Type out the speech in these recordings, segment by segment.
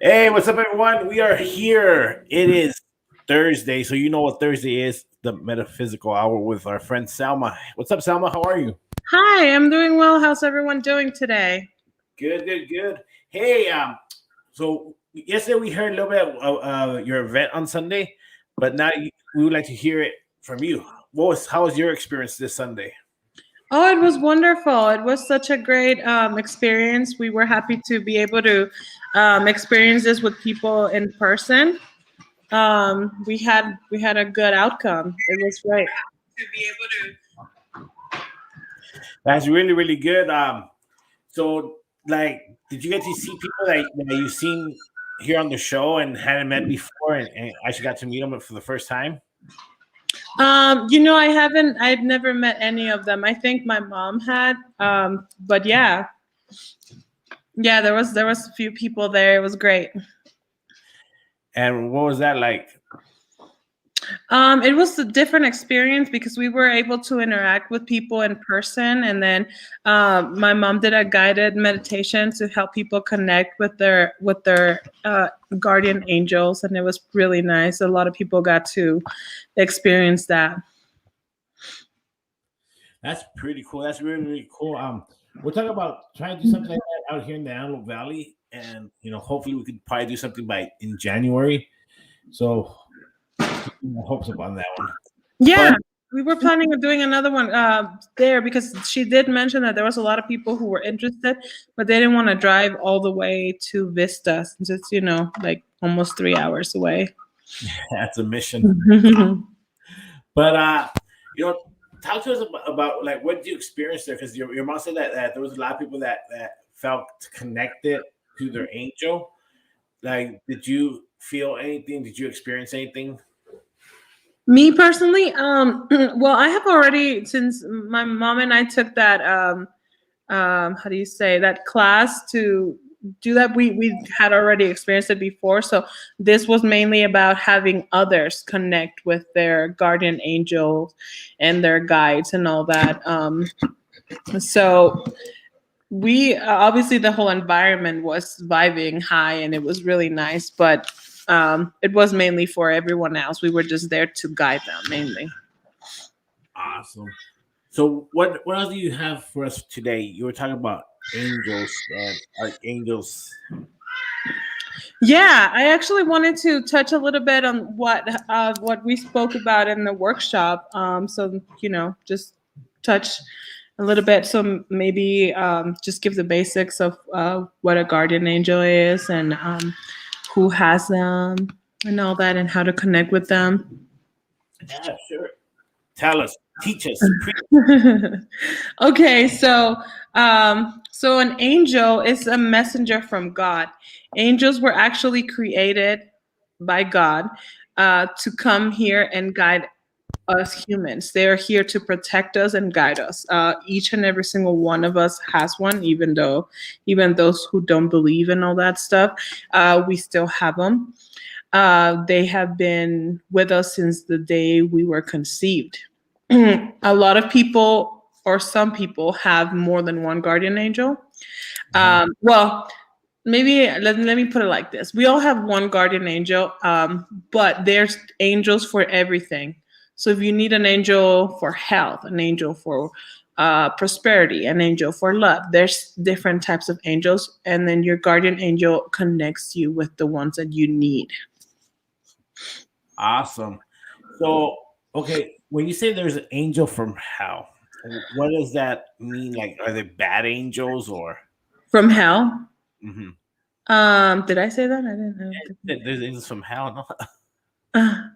Hey, what's up, everyone? We are here. It is Thursday, so you know what Thursday is, the Metaphysical Hour with our friend Salma. What's up, Salma? How are you? Hi, I'm doing well. How's everyone doing today? Good, good, good. Hey, so yesterday we heard a little bit of your event on Sunday, but now we would like to hear it from you. How was your experience this Sunday? Oh, it was wonderful. It was such a great experience. We were happy to be able to experience this with people in person. We had a good outcome. It was great. To be able to. That's really, really good. So like, did you get to see people that you've seen here on the show and hadn't met before, and actually got to meet them for the first time? I haven't. I've never met any of them. I think my mom had. But yeah, yeah. There was a few people there. It was great. And what was that like? It was a different experience because we were able to interact with people in person, and then my mom did a guided meditation to help people connect with their guardian angels, and it was really nice. A lot of people got to experience that. That's pretty cool. That's really, really cool. We're talking about trying to do something like that out here in the Antelope Valley, and hopefully we could probably do something by in January. So keep my hopes up on that one. Yeah, But we were planning on doing another one there because she did mention that there was a lot of people who were interested, but they didn't want to drive all the way to Vista since it's like almost 3 hours away. that's a mission. But you know, talk to us about like what did you experience there? Because your mom said that there was a lot of people that felt connected to their angel. Like, did you feel anything? Did you experience anything? Me personally, well, I have already since my mom and I took that how do you say that class to do that. We had already experienced it before, so this was mainly about having others connect with their guardian angels and their guides and all that. So we obviously the whole environment was vibing high and it was really nice, but it was mainly for everyone else. We were just there to guide them mainly. Awesome. So what else do you have for us today? You were talking about angels and archangels. Yeah, I actually wanted to touch a little bit on what we spoke about in the workshop. So just touch a little bit. So maybe just give the basics of what a guardian angel is and who has them and all that, and how to connect with them. Yeah, sure. Tell us, teach us. Okay, so an angel is a messenger from God. Angels were actually created by God to come here and guide us humans. They are here to protect us and guide us. Each and every single one of us has one, even those who don't believe in all that stuff, we still have them. They have been with us since the day we were conceived. A lot of people, or some people, have more than one guardian angel. Uh-huh. Well, maybe let me put it like this: we all have one guardian angel, but there's angels for everything. So if you need an angel for health, an angel for prosperity, an angel for love, there's different types of angels, and then your guardian angel connects you with the ones that you need. Awesome. So, okay, when you say there's an angel from hell, what does that mean? Like, are they bad angels or? From hell. Mhm. Did I say that? I didn't. I don't think. There's angels from hell, no?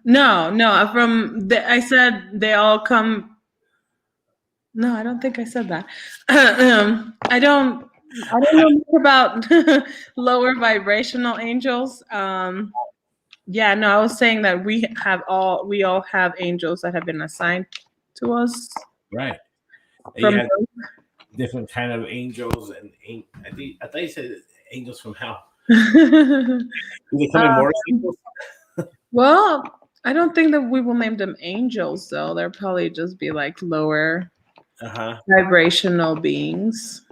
No, no. I said they all come. No, I don't think I said that. I don't. I don't know much about lower vibrational angels. Yeah, no, I was saying that we all have angels that have been assigned to us Right. You from have different kind of angels, and I thought you said angels from hell. birth. Do they come in more angels? Well, I don't think that we will name them angels, though. They'll probably just be like lower Uh huh. vibrational beings.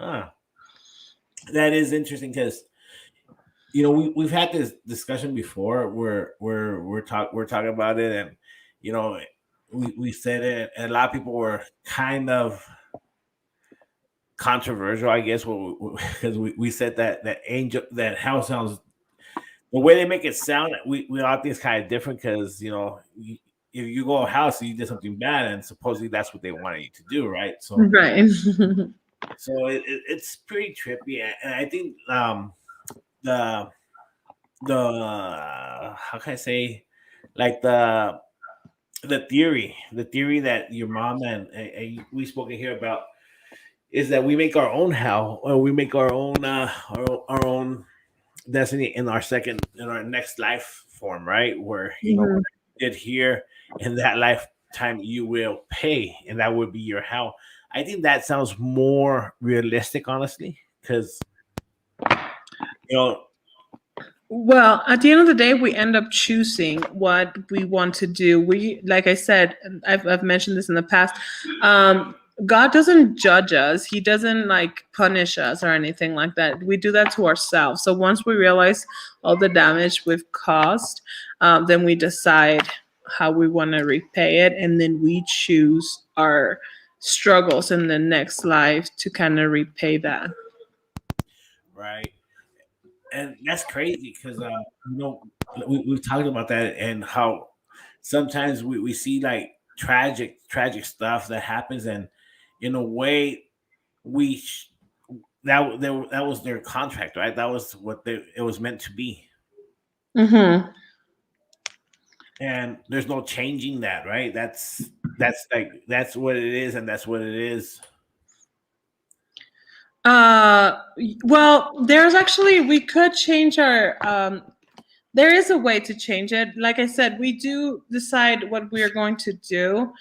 Huh. That is interesting because we've had this discussion before where we're talking about it, and you know, we said it, and a lot of people were kind of controversial, I guess, because we said that angel that hell sounds the way they make it sound. We all think it's kind of different because if you go a house and you did something bad, and supposedly that's what they wanted you to do, right? So Right. it's pretty trippy, and I think the how can I say, like the theory that your mom and we spoken here about is that we make our own hell, or we make our own our own destiny in our next life form, right? Where what Mhm. you did here in that lifetime you will pay, and that would be your hell. I think that sounds more realistic, honestly, because you know Well, at the end of the day, we end up choosing what we want to do. We, like I said, I've mentioned this in the past. Um, God doesn't judge us. He doesn't like punish us or anything like that. We do that to ourselves. So once we realize all the damage we've caused, then we decide how we want to repay it, and then we choose our struggles in the next life to kind of repay that. right, and that's crazy because we've talked about that, and how sometimes we see like tragic stuff that happens, and in a way we that was their contract, right? That was what it was meant to be, Mm-hmm. and there's no changing that, right? That's what it is, and that's what it is. Uh, well, there's actually we could change our there is a way to change it. Like I said, we do decide what we are going to do.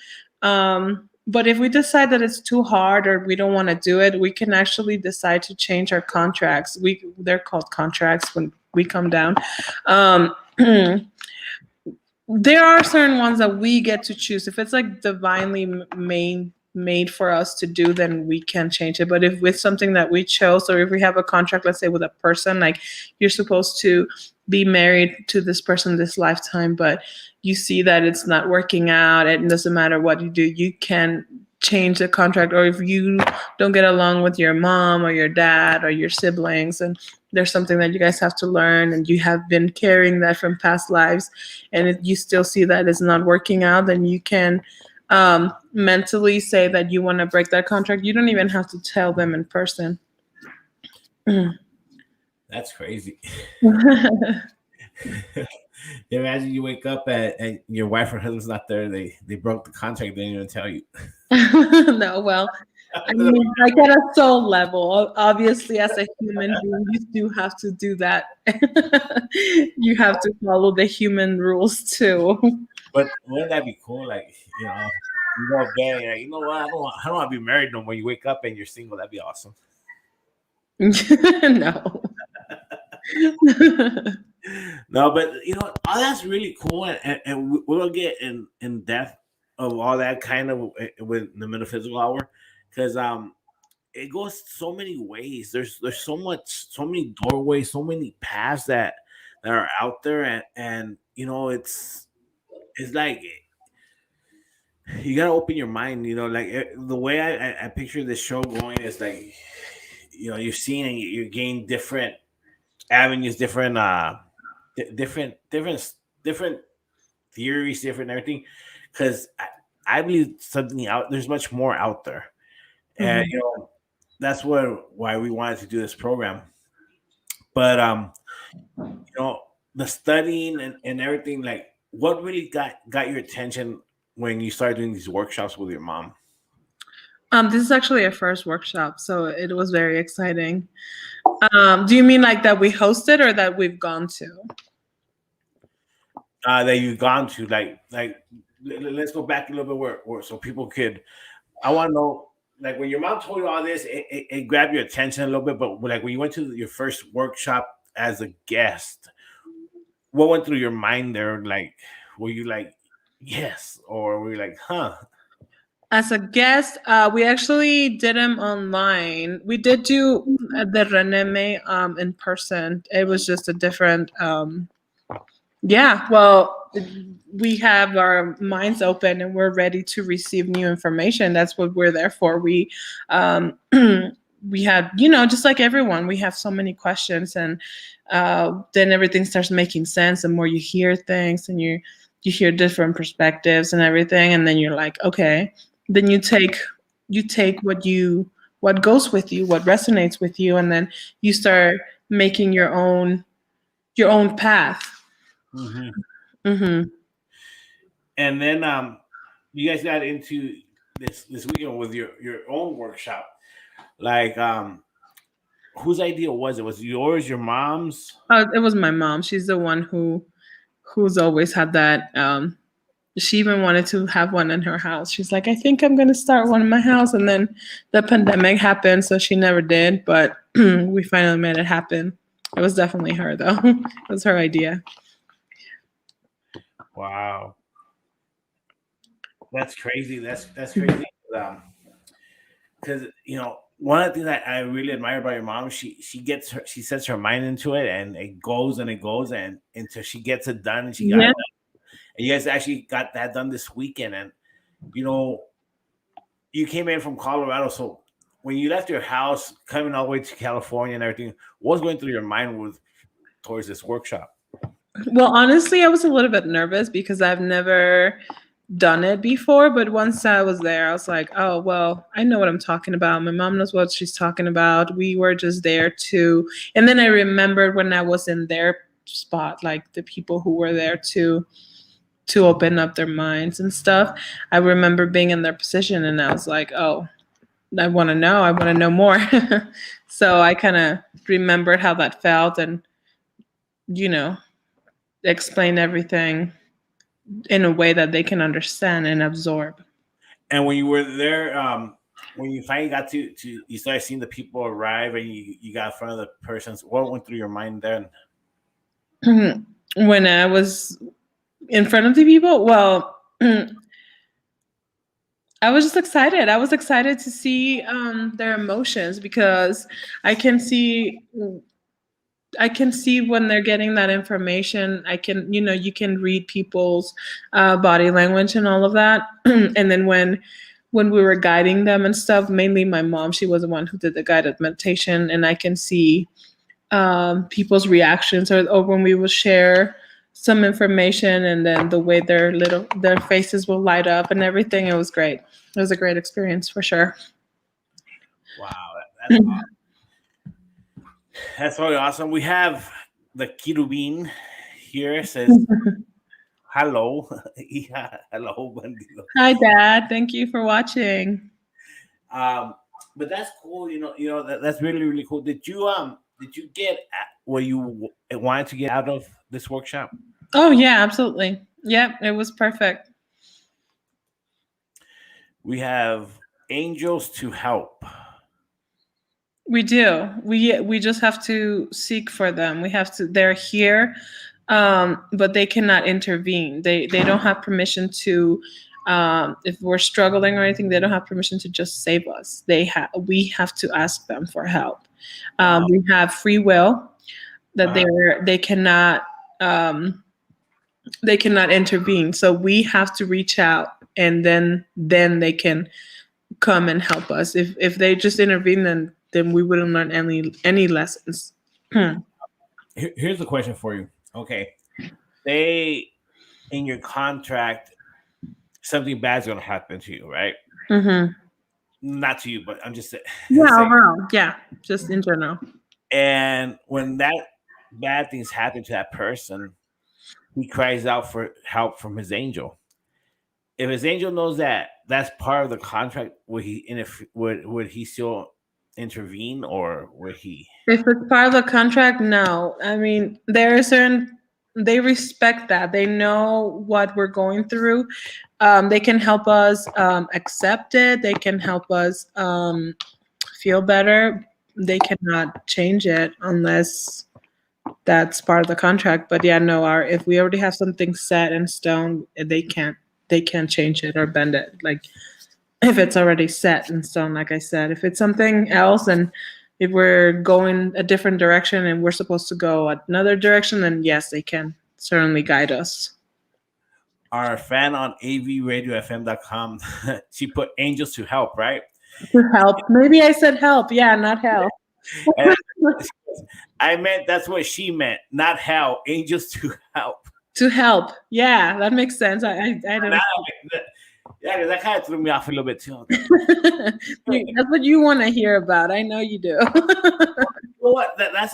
But if we decide that it's too hard or we don't want to do it, we can actually decide to change our contracts. They're called contracts when we come down. Um, there are certain ones that we get to choose. If it's like divinely made for us to do, then we can change it. But if with something that we chose, or if we have a contract, let's say with a person, like you're supposed to be married to this person this lifetime, but you see that it's not working out, it doesn't matter what you do, you can change the contract. Or if you don't get along with your mom or your dad or your siblings, and there's something that you guys have to learn, and you have been carrying that from past lives, and you still see that it's not working out, then you can mentally say that you want to break that contract. You don't even have to tell them in person. That's crazy. Imagine you wake up and your wife or husband's not there. They broke the contract. They didn't even tell you. No, well, I mean, like at a soul level, obviously, as a human being, you do have to do that. You have to follow the human rules too. But wouldn't that be cool? Like, you go to bed and you're like, you know what? I don't want to be married no more. You wake up and you're single. That'd be awesome. No. No, but all that's really cool, and we'll get in depth of all that kind of with the metaphysical hour, because it goes so many ways. There's so many doorways, so many paths that are out there, and it's like you gotta open your mind. Like the way I picture this show going is like you're seeing and you gain different avenues, different theories, different everything. Because I believe there's much more out there, and Mhm. that's why we wanted to do this program. But the studying and everything, like what really got your attention when you started doing these workshops with your mom? This is actually a first workshop, so it was very exciting. Do you mean like that we hosted or that we've gone to? That you've gone to, let's go back a little bit where so people could. I want to know, like when your mom told you all this, it grabbed your attention a little bit, but like when you went to your first workshop as a guest, what went through your mind there? Like, were you like, yes, or were you like, huh? As a guest, we actually did them online. We did do the Reneme in person. It was just a different yeah, well, we have our minds open and we're ready to receive new information. That's what we're there for. We we had, just like everyone, we have so many questions, and then everything starts making sense. The more you hear things and you hear different perspectives and everything, and then you're like, okay, then you take what goes with you, what resonates with you, and then you start making your own path. Mm-hmm. Mm-hmm. And then you guys got into this weekend with your own workshop. Like whose idea was it? Was it yours, your mom's? It was my mom. She's the one who's always had that. She even wanted to have one in her house. She's like, I think I'm gonna start one in my house, and then the pandemic happened, so she never did. But we finally made it happen. It was definitely her, though. It was her idea. Wow, that's crazy. That's crazy. Because one of the things that I really admire about your mom, she sets her mind into it, and it goes and until she gets it done, and she got Yeah. it done. And you guys actually got that done this weekend, and you came in from Colorado, so when you left your house, coming all the way to California and everything, what was going through your mind towards this workshop? Well, honestly, I was a little bit nervous because I've never done it before, but once I was there, I was like, oh, well, I know what I'm talking about. My mom knows what she's talking about. We were just there to, and then I remembered when I was in their spot, like the people who were there to open up their minds and stuff. I remember being in their position, and I was like, oh, I want to know more. So I kind of remembered how that felt, and you know explain everything in a way that they can understand and absorb. And when you were there, when you finally got to you started seeing the people arrive, and you got in front of the persons, what went through your mind then? When I was in front of the people, well, I was just excited. I was excited to see their emotions, because I can see I can see when they're getting that information. I can, you can read people's body language and all of that. And then when we were guiding them and stuff, mainly my mom, she was the one who did the guided meditation, and I can see people's reactions, or when we will share some information, and then the way their faces will light up and everything. It was great. It was a great experience for sure. Wow, that's awesome. That's really awesome. We have the Kirubin here, says hello. Yeah, hello, bandido. Hi, Dad. Thank you for watching. But that's cool. That's really really cool. Did you get what you wanted to get out of this workshop? Oh yeah, absolutely. Yep, it was perfect. We have angels to help. We do. We just have to seek for them. We have to. They're here, but they cannot intervene. They don't have permission to. If we're struggling or anything, they don't have permission to just save us. We have to ask them for help. We have free will that they cannot they cannot intervene. So we have to reach out, and then they can come and help us. If they just intervene, then we wouldn't learn any lessons. Here's the question for you. Okay, they in your contract, something bad's going to happen to you, right? Mm-hmm. Not to you, but I'm just saying. Overall, yeah, just in general. And when that bad things happen to that person, he cries out for help from his angel. If his angel knows that that's part of the contract, would he still intervene, or would he? If it's part of the contract, no. I mean, they respect that. They know what we're going through. They can help us accept it. They can help us feel better. They cannot change it unless that's part of the contract. But yeah, no, if we already have something set in stone, they can't change it or bend it. Like if it's already set in stone, like I said. If it's something else, and if we're going a different direction and we're supposed to go another direction, then yes, they can certainly guide us. Our fan on avradiofm.com, she put angels to help, right? To help. Maybe I said help. Yeah, not help. And I meant that's what she meant, not hell, angels to help. To help. Yeah, that makes sense. I don't. Yeah, because that kind of threw me off a little bit too. That's what you want to hear about. I know you do. Well, what that's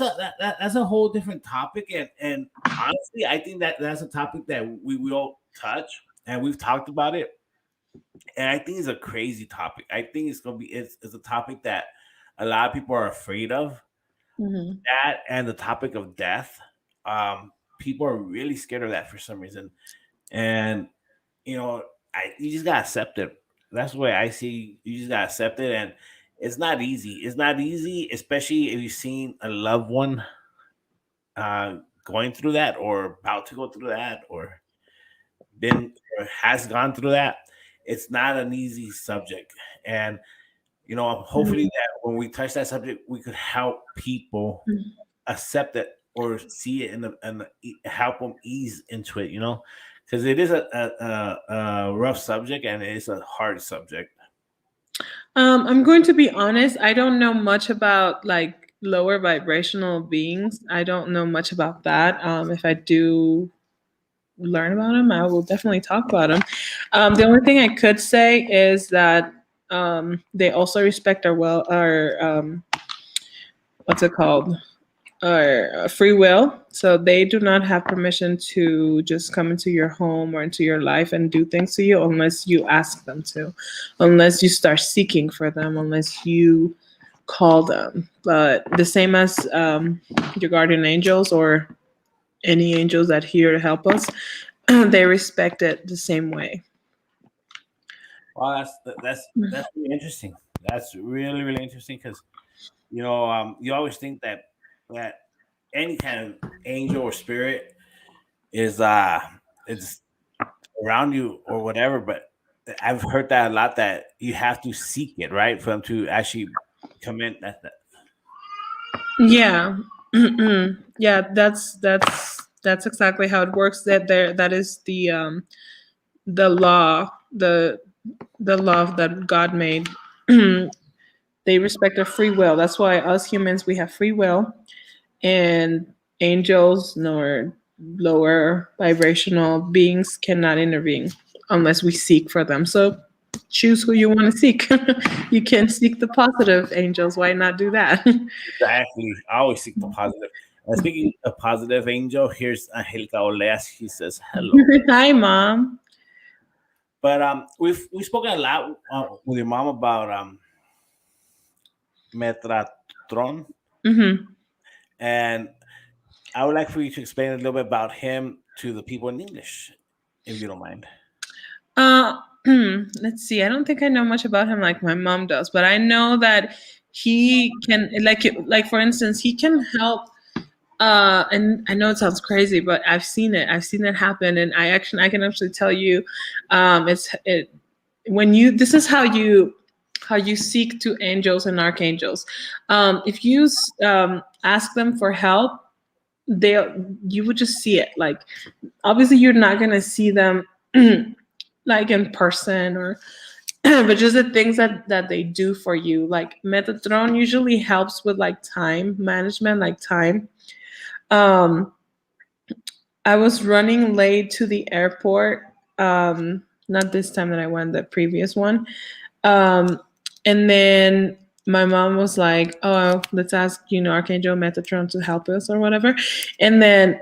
a whole different topic, and honestly, I think that's a topic that we will touch, and we've talked about it, and I think it's a crazy topic. I think it's a topic that a lot of people are afraid of. Mhm. That and the topic of death, people are really scared of that for some reason, and you just gotta accept it. That's the way I see. You just gotta accept it, and it's not easy. It's not easy, especially if you've seen a loved one going through that, or about to go through that, or has gone through that. It's not an easy subject, and hopefully that when we touch that subject, we could help people accept it or see it and help them ease into it. Because it is a rough subject, and it is a hard subject. I'm going to be honest. I don't know much about like lower vibrational beings. I don't know much about that. If I do learn about them, I will definitely talk about them. The only thing I could say is that they also respect our what's it called? Our free will. So they do not have permission to just come into your home or into your life and do things to you unless you ask them to, unless you start seeking for them, unless you call them. But the same as your guardian angels or any angels that are here to help us, they respect it the same way. Well, that's really interesting. That's really, really interesting because you always think that any kind of angel or spirit is it's around you or whatever, but I've heard that a lot, that you have to seek it, right, for them to actually come in. That. Yeah. Yeah, that's exactly how it works. That is the law, the law that God made. They respect our free will. That's why us humans, we have free will, and angels nor lower vibrational beings cannot intervene unless we seek for them. So choose who you want to seek. You can seek the positive angels. Why not do that? Exactly. I always seek the positive. And speaking of positive angel, here's Angelica OLEA'S. He says hello. Hi, Mom. But we've spoken a lot with your mom about Metatron. Mm-hmm. And I would like for you to explain a little bit about him to the people in English, if you don't mind. Let's see. I don't think I know much about him like my mom does, but I know that he can, like for instance, he can help. And I know it sounds crazy, but I've seen it. I've seen it happen, and I can actually tell you, this is how you seek to angels and archangels. If you ask them for help, you would just see it. Like obviously, you're not gonna see them like in person or. But just the things that they do for you, like Metatron usually helps with like time management, like time. I was running late to the airport. Not this time that I went, the previous one. And then my mom was like, "Oh, let's ask Archangel Metatron to help us or whatever." And then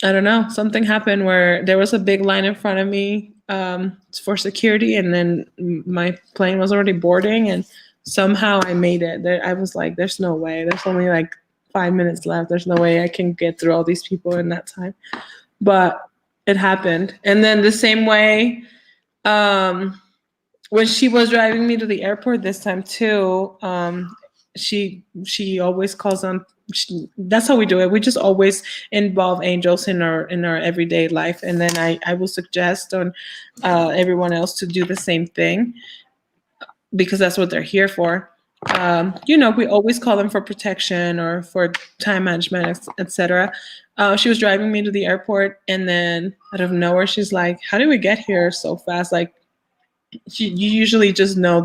I don't know, something happened where there was a big line in front of me for security, and then my plane was already boarding, and somehow I made it. I was like, "There's no way. There's only like 5 minutes left. There's no way I can get through all these people in that time." But it happened. And then the same way, when she was driving me to the airport this time too, she always calls on. That's how we do it. We just always involve angels in our everyday life, and then I will suggest on everyone else to do the same thing. because that's what they're here for. We always call them for protection or for time management, etc. She was driving me to the airport, and then out of nowhere, she's like, "How did we get here so fast?" Like, you usually just know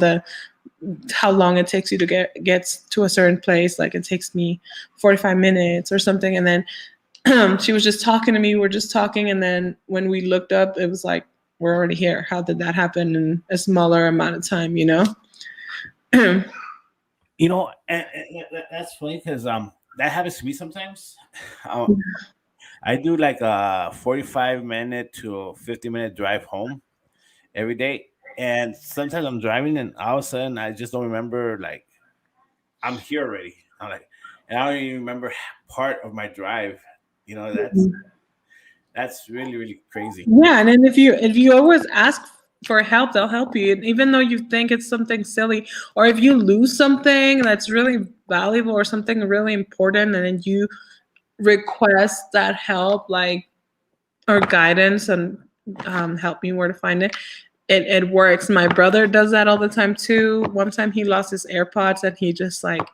how long it takes you to get to a certain place. Like, it takes me 45 minutes or something, and then she was just talking to me. We're just talking, and then when we looked up, it was like, we're already here. How did that happen in a smaller amount of time? That's funny because that happens to me sometimes. I do like a 45-minute to 50-minute drive home every day, and sometimes I'm driving, and all of a sudden I just don't remember, like, I'm here already. I'm like, and I don't even remember part of my drive. That's really, really crazy. Yeah, and then if you always ask for help, they'll help you, and even though you think it's something silly, or if you lose something that's really valuable or something really important, and then you request that help, like, or guidance, and help me where to find it. It works. My brother does that all the time too. One time he lost his AirPods, and he just like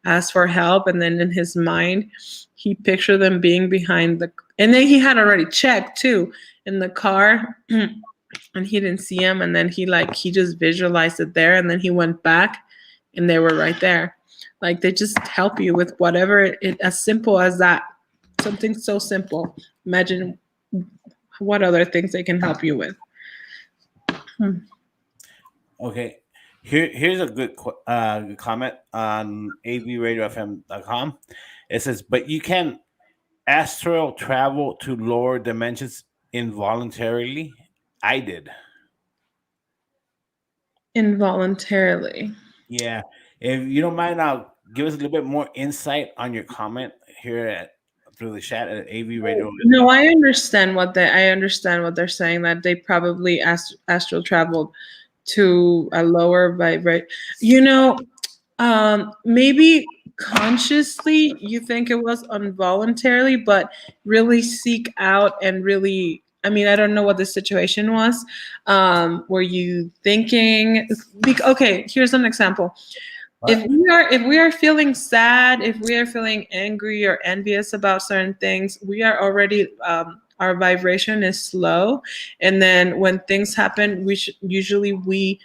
asked for help, and then in his mind he pictured them being behind and then he had already checked too in the car, and he didn't see them, and then he just visualized it there, and then he went back and they were right there. Like, they just help you with whatever, as simple as that. Something so simple. Imagine what other things they can help you with. Okay, here's a good comment on avradiofm.com. It says, "But you can astral travel to lower dimensions involuntarily." I did. Involuntarily. Yeah. If you don't mind, I'll give us a little bit more insight on your comment here through the chat at AV Radio. No, I understand what they're saying, that they probably astral traveled to a lower vibrate. Maybe consciously you think it was involuntarily, but really seek out and really, I mean, I don't know what the situation was. Were you thinking, okay, here's an example. If we are feeling sad, if we are feeling angry or envious about certain things, we are already our vibration is slow, and then when things happen, usually we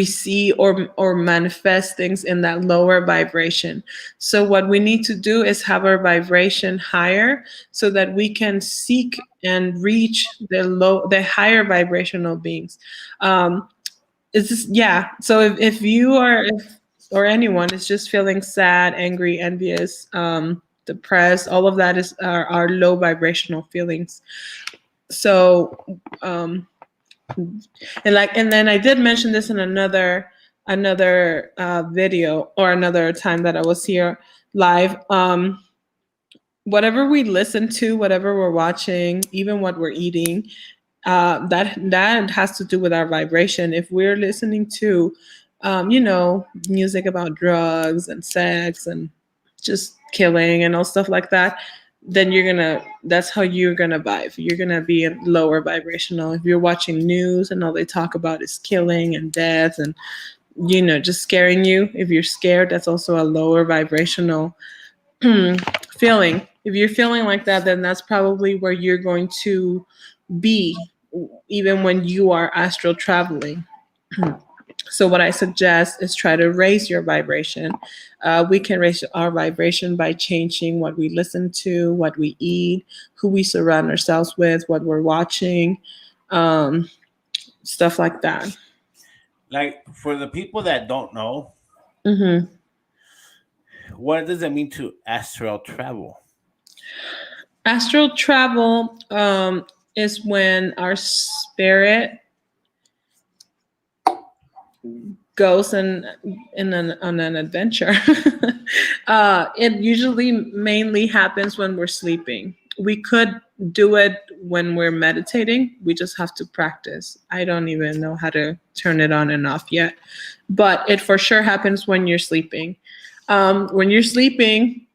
see or manifest things in that lower vibration. So what we need to do is have our vibration higher, so that we can seek and reach the higher vibrational beings. It's just, yeah. So if you are, or anyone is just feeling sad, angry, envious, depressed, all of that is our low vibrational feelings. So and then I did mention this in another video, or another time that I was here live. Whatever we listen to, whatever we're watching, even what we're eating, that has to do with our vibration. If we're listening to, music about drugs and sex and just killing and all stuff like that, then that's how you're gonna vibe. You're gonna be in lower vibrational. If you're watching news and all they talk about is killing and death and, just scaring you, if you're scared, that's also a lower vibrational feeling. If you're feeling like that, then that's probably where you're going to be, even when you are astral traveling. So what I suggest is try to raise your vibration. We can raise our vibration by changing what we listen to, what we eat, who we surround ourselves with, what we're watching, stuff like that. Like, for the people that don't know, Mm-hmm. what does it mean to astral travel? Astral travel is when our spirit goes on an adventure. It usually mainly happens when we're sleeping. We could do it when we're meditating. We just have to practice. I don't even know how to turn it on and off yet, but it for sure happens when you're sleeping. When you're sleeping,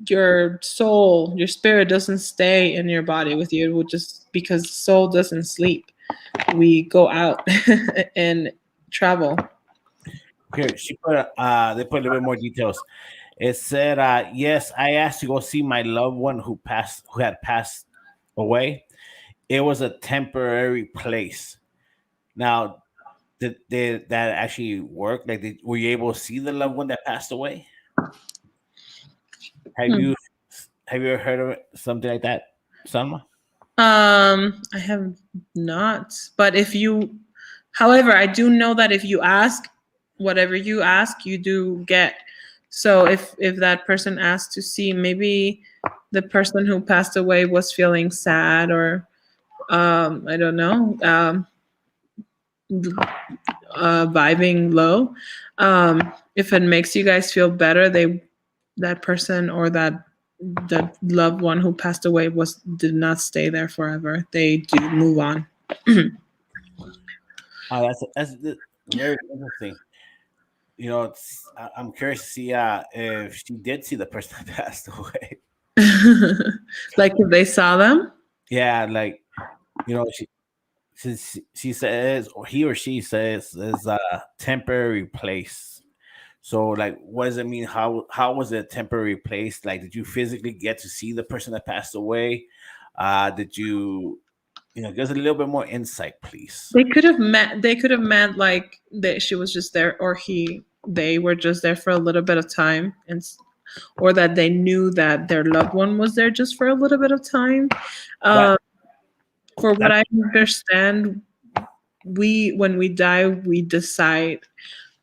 your soul, your spirit doesn't stay in your body with you. It will just, because soul doesn't sleep. We go out and travel. Here, she put they put a little bit more details. It said, yes, I asked to go see my loved one who had passed away. It was a temporary place. Now, did that actually work? Like, were you able to see the loved one that passed away? Have Hmm. you have you ever heard of something like that, Salma? I have not, but however, I do know that if you ask, whatever you ask, you do get. So if that person asked to see, maybe the person who passed away was feeling sad, or I don't know, vibing low. If it makes you guys feel better, that person or the loved one who passed away did not stay there forever. They do move on. Oh, that's very interesting. I'm curious to see if she did see the person that passed away. Like if they saw them. Yeah, like she says, or he or she says, is a temporary place. So, like, what does it mean? How was it a temporary place? Like, did you physically get to see the person that passed away? Did you, give us a little bit more insight, please? They could have meant like that she was just there, or they were just there for a little bit of time, or that they knew that their loved one was there just for a little bit of time. That, For what that I understand, when we die, we decide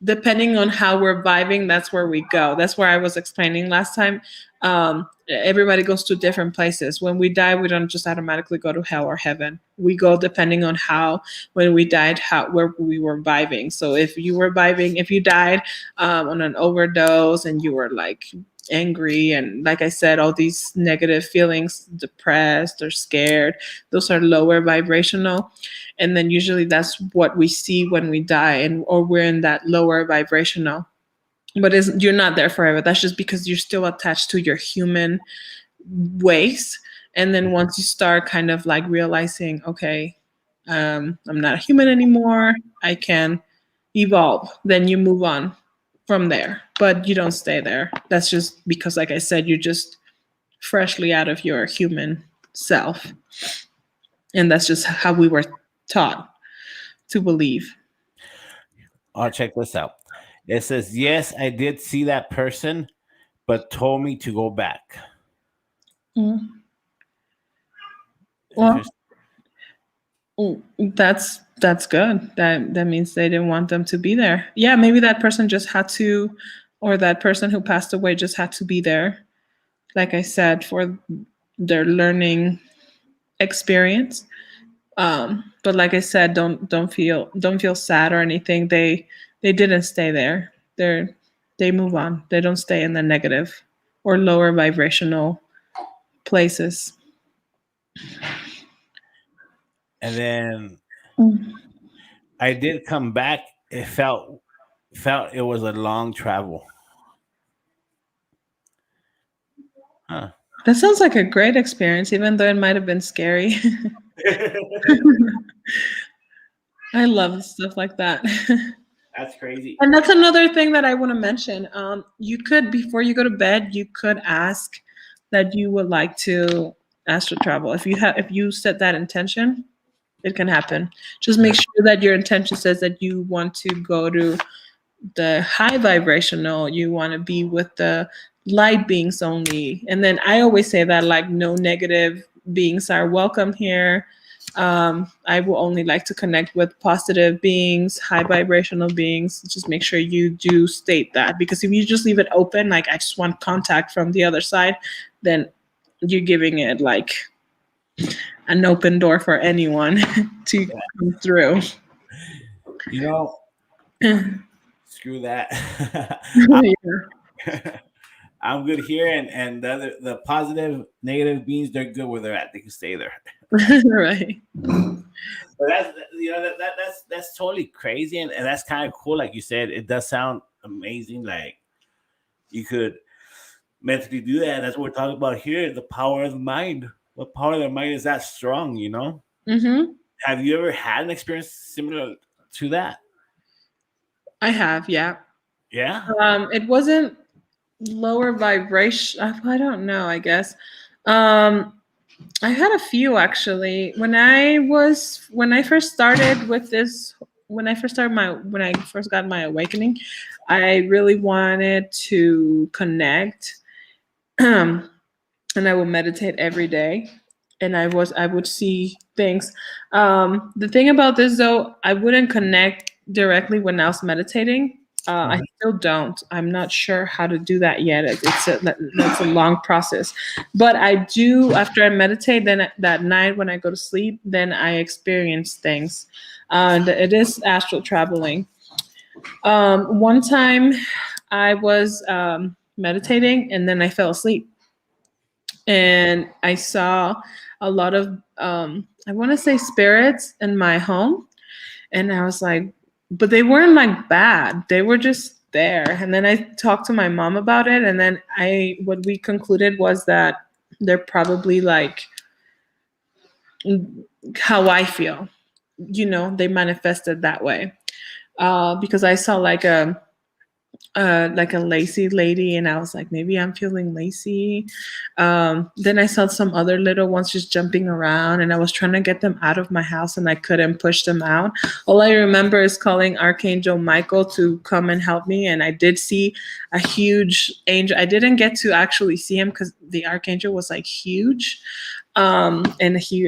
depending on how we're vibing, that's where we go. That's where I was explaining last time. Everybody goes to different places. When we die, we don't just automatically go to hell or heaven. We go depending on when we died, where we were vibing. So if you died on an overdose and you were like angry and, like I said, all these negative feelings, depressed or scared, those are lower vibrational. And then usually that's what we see when we die, or we're in that lower vibrational. But you're not there forever. That's just because you're still attached to your human ways. And then once you start kind of like realizing, okay, I'm not a human anymore, I can evolve, then you move on from there. But you don't stay there. That's just because, like I said, you're just freshly out of your human self. And that's just how we were taught to believe. I'll check this out. It says, yes, I did see that person, but told me to go back. Mm. Well, that's good. That means they didn't want them to be there. Yeah, maybe that person just had to, or that person who passed away just had to be there. Like I said, for their learning experience. But like I said, don't feel sad or anything. They didn't stay there. They move on. They don't stay in the negative or lower vibrational places. And then I did come back. It felt it was a long travel. Huh. That sounds like a great experience, even though it might have been scary. I love stuff like that. That's crazy. And that's another thing that I want to mention. You could, before you go to bed, you could ask that you would like to astral travel. If you set that intention, it can happen. Just make sure that your intention says that you want to go to the high vibrational, you want to be with the light beings only. And then I always say that, like, no negative beings are welcome here. I will only like to connect with positive beings, high vibrational beings. Just make sure you do state that, because if you just leave it open, like, I just want contact from the other side, then you're giving it like an open door for anyone to come through. Screw that. Yeah. I'm good here, and the positive, negative beings, they're good where they're at. They can stay there. Right. But that's totally crazy, and that's kind of cool. Like you said, it does sound amazing. Like you could mentally do that. That's what we're talking about here. The power of the mind. The power of the mind is that strong, Mm-hmm. Have you ever had an experience similar to that? I have, yeah. Yeah. It wasn't lower vibration. I don't know, I guess. Um, I had a few actually. When I first started with this, when I first got my awakening, I really wanted to connect, and I would meditate every day, and I would see things. The thing about this though, I wouldn't connect directly when I was meditating. I Mhm. still don't. I'm not sure how to do that yet. That's a long process. But I do after I meditate. Then that night when I go to sleep, then I experience things. And it is astral traveling. One time, I was meditating and then I fell asleep, and I saw a lot of I want to say spirits in my home, and I was like, but they weren't like bad. They were just there. And then I talked to my mom about it. And then what we concluded was that they're probably like how I feel. They manifested that way. Because I saw like a lazy lady, and I was like, maybe I'm feeling lazy. Then I saw some other little ones just jumping around, and I was trying to get them out of my house, and I couldn't push them out. All I remember is calling Archangel Michael to come and help me, and I did see a huge angel. I didn't get to actually see him because the archangel was like huge. And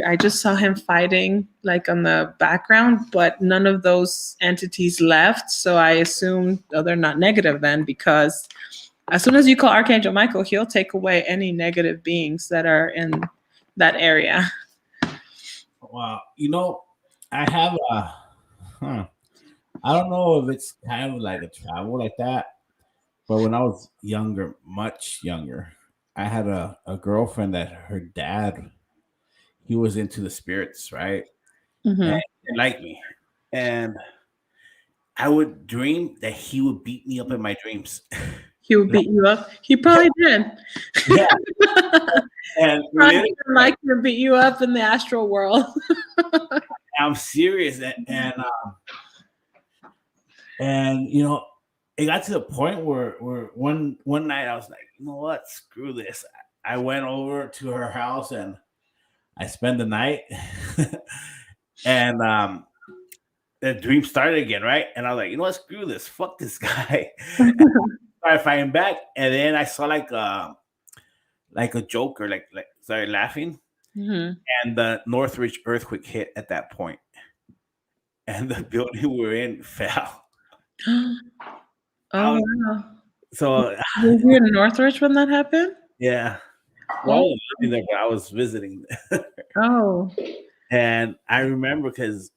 I just saw him fighting like on the background, but none of those entities left. So I assumed, oh, they're not negative then, because as soon as you call Archangel Michael, he'll take away any negative beings that are in that area. Wow. I have a. I don't know if it's kind of like a travel like that, but when I was younger, much younger, I had a girlfriend that her dad, he was into the spirits, right? And Hmm. he liked me. And I would dream that he would beat me up in my dreams. He would beat you up. He probably did. Yeah. And Probably literally, didn't like to beat you up in the astral world. I'm serious. And it got to the point where one night I was like, you know what, screw this. I went over to her house and I spent the night. And the dream started again, right? And I was like, you know what, screw this, fuck this guy. I fighting back, and then I saw like a joker, like started laughing, Hmm. and the Northridge earthquake hit at that point, and the building we were in fell. I Oh was, wow. so Were you in Northridge when that happened? yeah, well, I Oh. was living there, but I was visiting, Oh. and I remember because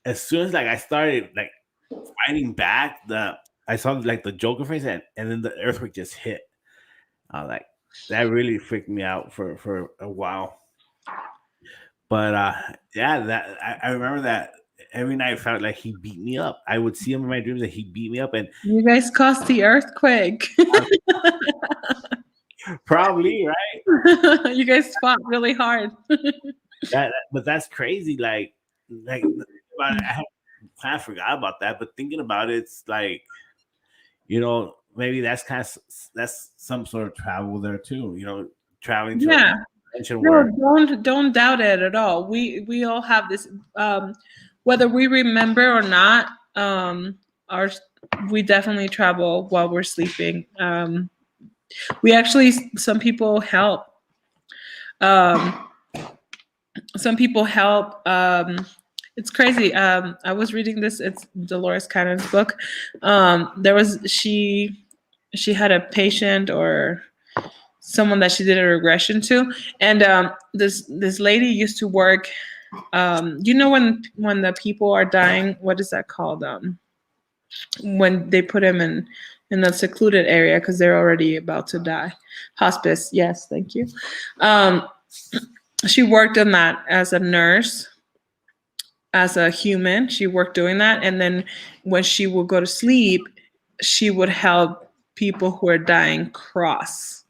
as soon as like I started like fighting back, I saw like the joker face, and then the earthquake just hit. I was like, that really freaked me out for a while. But yeah, that I remember that every night I felt like he beat me up. I would see him in my dreams that he beat me up, and You guys caused the earthquake. probably right. You guys fought really hard. But that's crazy. Like I kind of forgot about that. But thinking about it, it's like maybe that's some sort of travel there too. Traveling to a Yeah. dimension No, where don't doubt it at all. We all have this, whether we remember or not. Our We definitely travel while we're sleeping. We actually some people help. Um, some people help. It's crazy. I was reading this. It's Dolores Cannon's book. There was she had a patient or someone that she did a regression to, and this lady used to work. When the people are dying, what is that called? When they put them in a secluded area because they're already about to die. Hospice. Yes, thank you. Um, she worked on that as a nurse, as a human. She worked doing that, and then when she would go to sleep, she would help people who are dying cross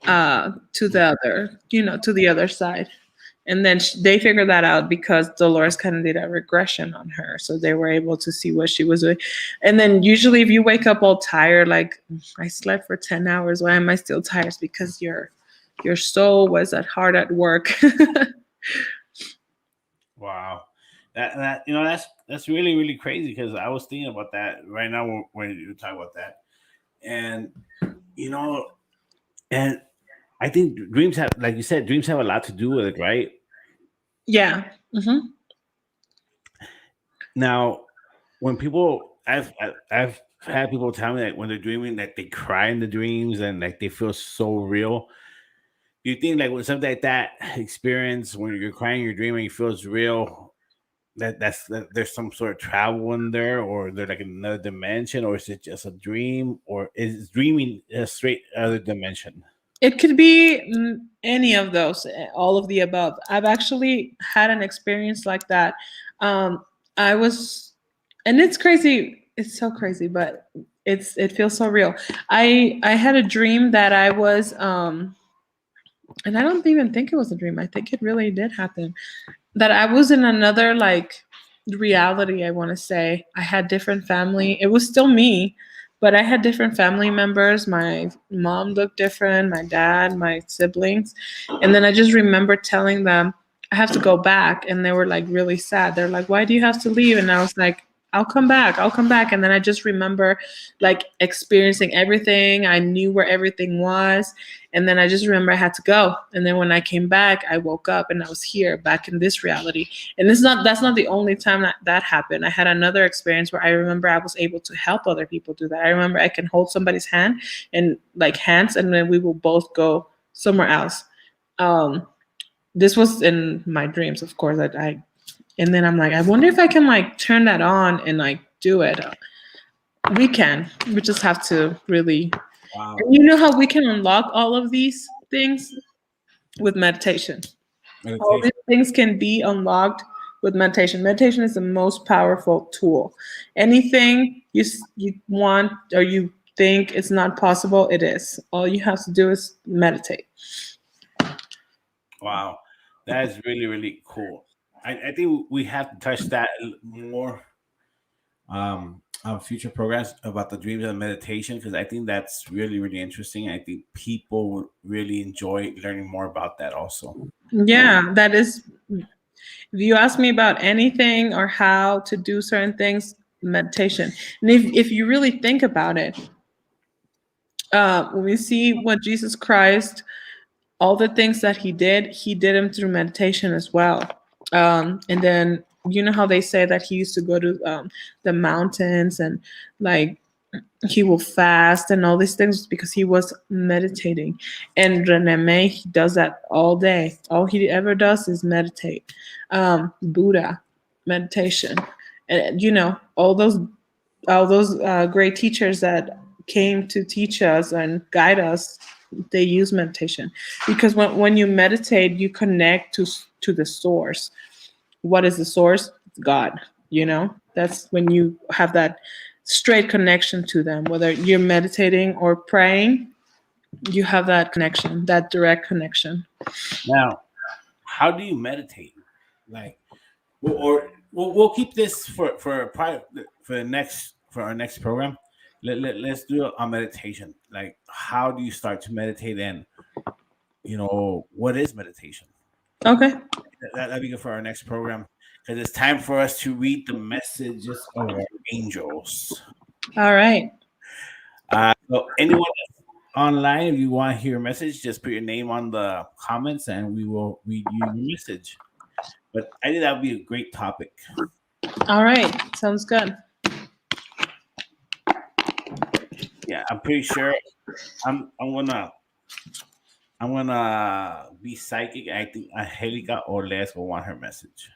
to the other side. And then they figured that out because Dolores kind of did a regression on her. So they were able to see what she was doing. And then usually if you wake up all tired, like I slept for 10 hours, why am I still tired? It's because your soul was hard at work. Wow. That that's really, really crazy, because I was thinking about that right now when you talk about that. And and I think dreams have, like you said, dreams have a lot to do with it, right? Yeah. Mm-hmm. Now, when people, I've had people tell me that when they're dreaming, that they cry in the dreams and like they feel so real. Do you think like when something like that experience, when you're crying, you're dreaming, it feels real? That there's some sort of travel in there, or they're like another dimension, or is it just a dream, or is dreaming a straight other dimension? It could be any of those, all of the above. I've actually had an experience like that. I was, and it's crazy. It's so crazy, but it feels so real. I had a dream that I was, and I don't even think it was a dream. I think it really did happen. That I was in another like reality, I want to say. I had different family. It was still me, but I had different family members. My mom looked different, my dad, my siblings. And then I just remember telling them I have to go back, and they were like really sad. They're like, "Why do you have to leave?" And I was like, I'll come back. I'll come back. And then I just remember like experiencing everything. I knew where everything was. And then I just remember I had to go. And then when I came back, I woke up and I was here back in this reality. And that's not the only time that happened. I had another experience where I remember I was able to help other people do that. I remember I can hold somebody's hand and like hands, and then we will both go somewhere else. This was in my dreams, of course. And then I'm like, I wonder if I can like turn that on and like do it. We can. We just have to really. Wow. And you know how we can unlock all of these things with meditation. All these things can be unlocked with meditation. Meditation is the most powerful tool. Anything you want or you think it's not possible, it is. All you have to do is meditate. Wow, that is really, really cool. I think we have to touch that more on future programs about the dreams and meditation, because I think that's really, really interesting. I think people would really enjoy learning more about that also. Yeah, that is. If you ask me about anything or how to do certain things, meditation. And if you really think about it, when we see what Jesus Christ, all the things that he did them through meditation as well. And then you know how they say that he used to go to the mountains and like he will fast and all these things because he was meditating. And Reneme, he does that all day. All he ever does is meditate. Buddha, meditation, and you know all those great teachers that came to teach us and guide us, they use meditation because when you meditate, you connect to the source. What is the source? It's God. You know, that's when you have that straight connection to them. Whether you're meditating or praying, you have that connection, that direct connection. Now, how do you meditate? Like, we'll keep this for our next program. Let's do a meditation. Like, how do you start to meditate, and what is meditation? Okay. That'll be good for our next program, because it's time for us to read the messages of our angels. All right. So anyone that's online, if you want to hear a message, just put your name on the comments and we will read you your message. But I think that would be a great topic. All right. Sounds good. Yeah, I'm pretty sure I'm gonna be psychic. I think Angelica OLEA'S will want her message.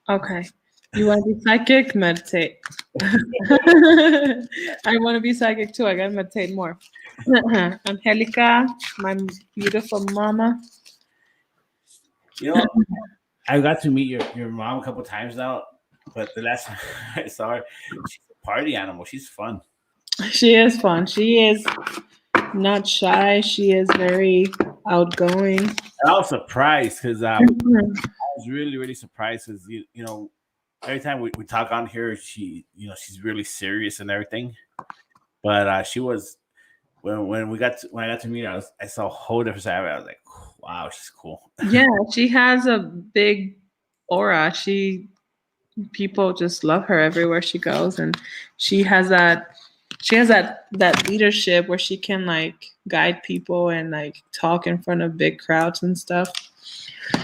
Okay. You want to be psychic? Meditate. I want to be psychic too. I gotta meditate more. Angelica, my beautiful mama. I got to meet your mom a couple times now, but the last time I saw her, she's a party animal. She's fun. She is fun. She is not shy. She is very outgoing. And I was surprised because I was really, really surprised because every time we talk on here, she's really serious and everything. But she was when I got to meet her, I saw a whole different side of it. I was like, wow, she's cool. Yeah, she has a big aura. People just love her everywhere she goes, and she has that leadership where she can like guide people and like talk in front of big crowds and stuff. All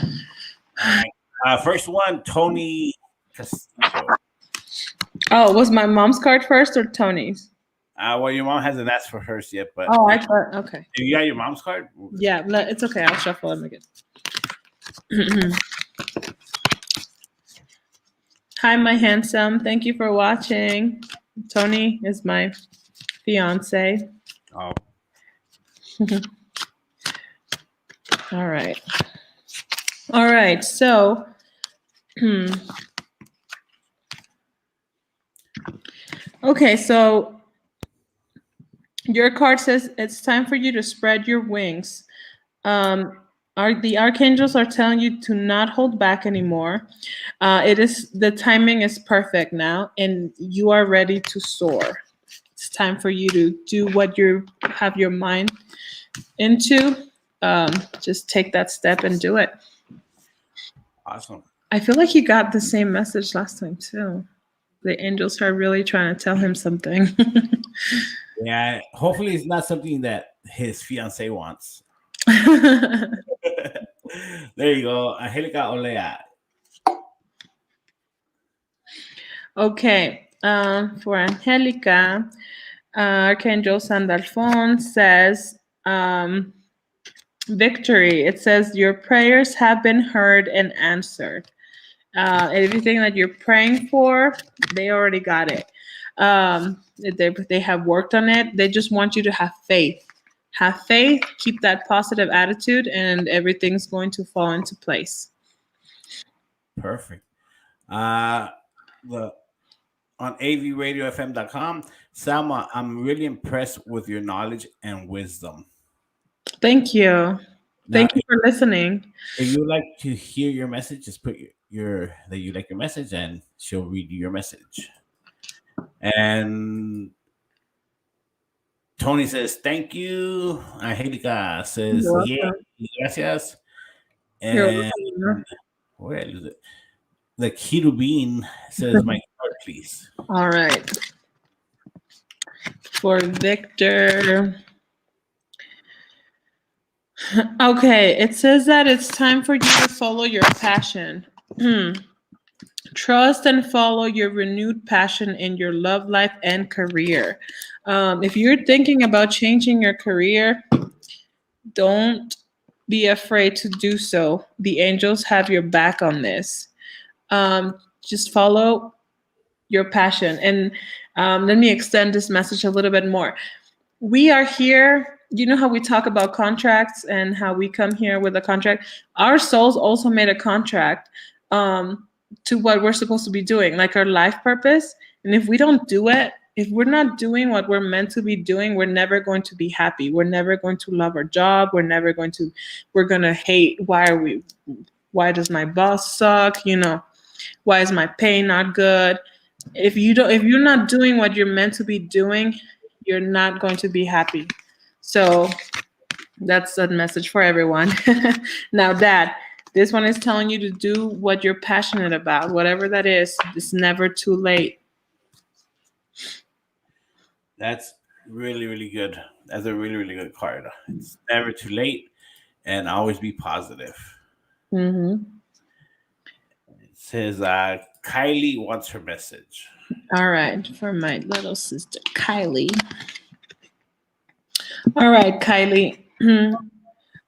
right. First one, Tony Castillo. Oh, was my mom's card first or Tony's? Well, your mom hasn't asked for hers yet, but Oh, I thought okay. if you got your mom's card, Yeah, it's okay. I'll shuffle them again. Hi, my handsome. Thank you for watching. Tony is my fiance. oh, All right. All right. So, okay. So your card says it's time for you to spread your wings. The archangels are telling you to not hold back anymore. The timing is perfect now, and you are ready to soar. It's time for you to do what you have your mind into. Just take that step and do it. awesome. I feel like he got the same message last time too. The angels are really trying to tell him something. Yeah, hopefully it's not something that his fiance wants. There you go, Angelica OLEA'S. Okay, for Angelica, Archangel Sandalphon says, victory. It says your prayers have been heard and answered. Everything that you're praying for, they already got it. They have worked on it. They just want you to have faith. Have faith, keep that positive attitude, and everything's going to fall into place. Perfect. On avradiofm.com, Salma, I'm really impressed with your knowledge and wisdom. Thank you. Thank you for listening. If you would like to hear your message, just put that you like your message, and she'll read your message. And Tony says, thank you. Angelica says, yeah, gracias. And where did I lose it? The Kirubin says, my card, please. All right. For Victor. Okay, it says that it's time for you to follow your passion. Trust and follow your renewed passion in your love life and career. If you're thinking about changing your career, don't be afraid to do so. The angels have your back on this. Just follow your passion. And let me extend this message a little bit more. We are here. You know how we talk about contracts and how we come here with a contract? Our souls also made a contract to what we're supposed to be doing, like our life purpose. And if we don't do it, if we're not doing what we're meant to be doing, we're never going to be happy. We're never going to love our job. We're going to hate, why does my boss suck? Why is my pay not good? If you're not doing what you're meant to be doing, you're not going to be happy. So that's a message for everyone. Now, Dad, this one is telling you to do what you're passionate about, whatever that is. It's never too late. That's really, really good. That's a really, really good card. It's never too late, and always be positive. Mm-hmm. It says Kylie wants her message. All right, for my little sister, Kylie. All right, Kylie.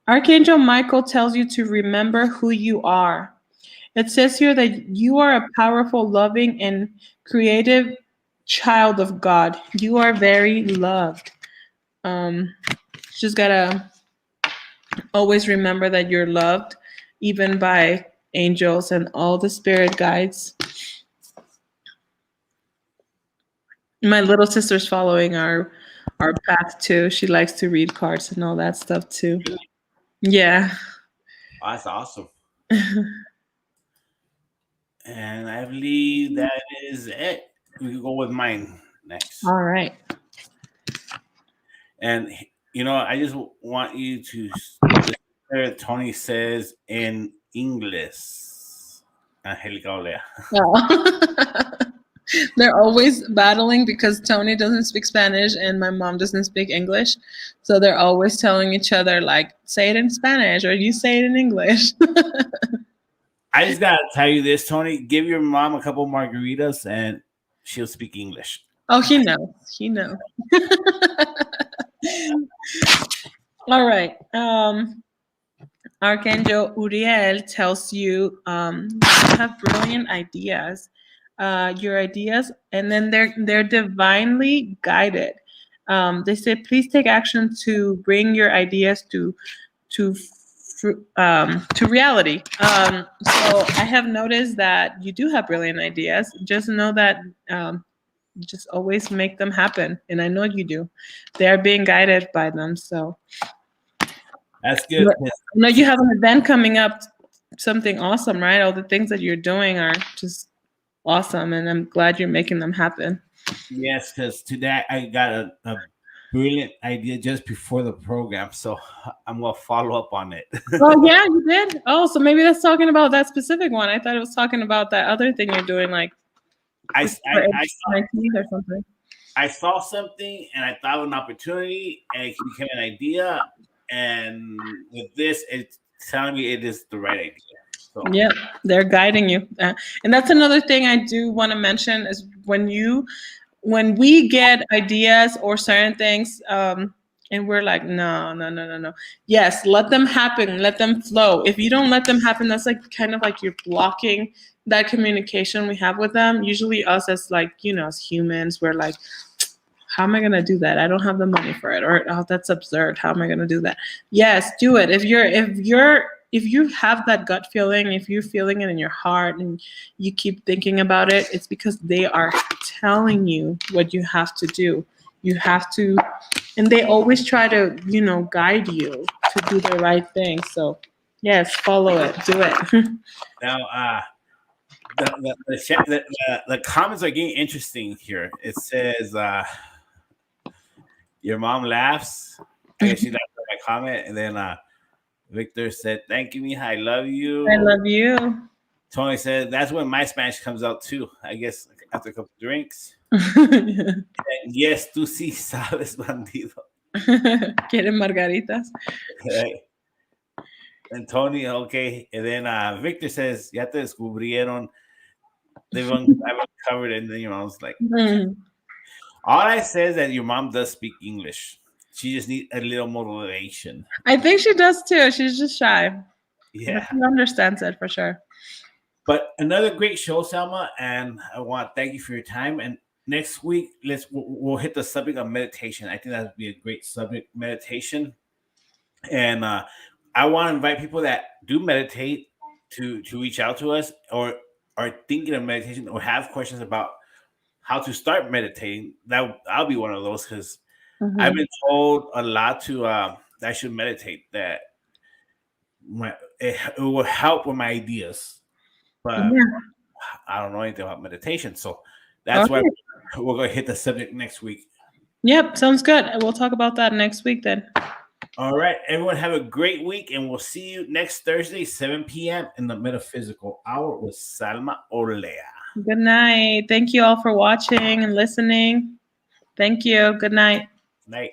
Archangel Michael tells you to remember who you are. It says here that you are a powerful, loving, and creative child of God. You are very loved. Just gotta always remember that you're loved, even by angels and all the spirit guides. My little sister's following our path too. She likes to read cards and all that stuff too. Yeah. Oh, that's awesome. And I believe that is it. We can go with mine next. All right. And I just want you to Tony says in English. Angelica Olea. Oh. They're always battling because Tony doesn't speak Spanish and my mom doesn't speak English. So they're always telling each other, like, say it in Spanish or you say it in English. I just got to tell you this, Tony. Give your mom a couple margaritas and she'll speak English. Oh, he knows. He knows. All right. Archangel Uriel tells you have brilliant ideas. Your ideas, and then they're divinely guided. They say, please take action to bring your ideas to reality. So I have noticed that you do have brilliant ideas. Just know that just always make them happen, and I know you do. They are being guided by them. So that's good. No, you have an event coming up, something awesome, right? All the things that you're doing are just awesome, and I'm glad you're making them happen. Yes, because today I got a brilliant idea just before the program, so I'm gonna follow up on it. Oh yeah, you did. Oh, so maybe that's talking about that specific one. I thought it was talking about that other thing you're doing, like I or something. I saw something and I thought of an opportunity, and it became an idea. And with this, it's telling me it is the right idea. So. Yeah, they're guiding you, and that's another thing I do want to mention is when we get ideas or certain things, and we're like, no. Yes, let them happen, let them flow. If you don't let them happen, that's like kind of like you're blocking that communication we have with them. Usually, us as as humans, we're like, how am I going to do that? I don't have the money for it. Or, oh, that's absurd. How am I going to do that? Yes, do it. If you have that gut feeling, if you're feeling it in your heart and you keep thinking about it, it's because they are telling you what you have to do. You have to, and they always try to, guide you to do the right thing. So yes, follow it, do it. Now, the comments are getting interesting here. It says, your mom laughs. I guess she laughed at my comment. And then Victor said, thank you, mija. I love you. I love you. Tony said, that's when my Spanish comes out too. I guess after a couple of drinks. Yes, tú sí sabes, bandido. ¿Quieren margaritas? Okay. And Tony, okay. And then Victor says, ya te descubrieron. I've uncovered it. And then your mom's like, all I say is that your mom does speak English. She just needs a little motivation. I think she does too. She's just shy. Yeah. But she understands it for sure. But another great show, Salma, and I want to thank you for your time. And next week, we'll hit the subject of meditation. I think that would be a great subject, meditation. And I want to invite people that do meditate to reach out to us or are thinking of meditation or have questions about how to start meditating. I'll be one of those because I've been told a lot to that I should meditate, that it will help with my ideas. But I don't know anything about meditation. So that's why we're going to hit the subject next week. Yep, sounds good. We'll talk about that next week then. All right. Everyone have a great week, and we'll see you next Thursday, 7 p.m. in the Metaphysical Hour with Salma Olea. Good night. Thank you all for watching and listening. Thank you. Good night. Night.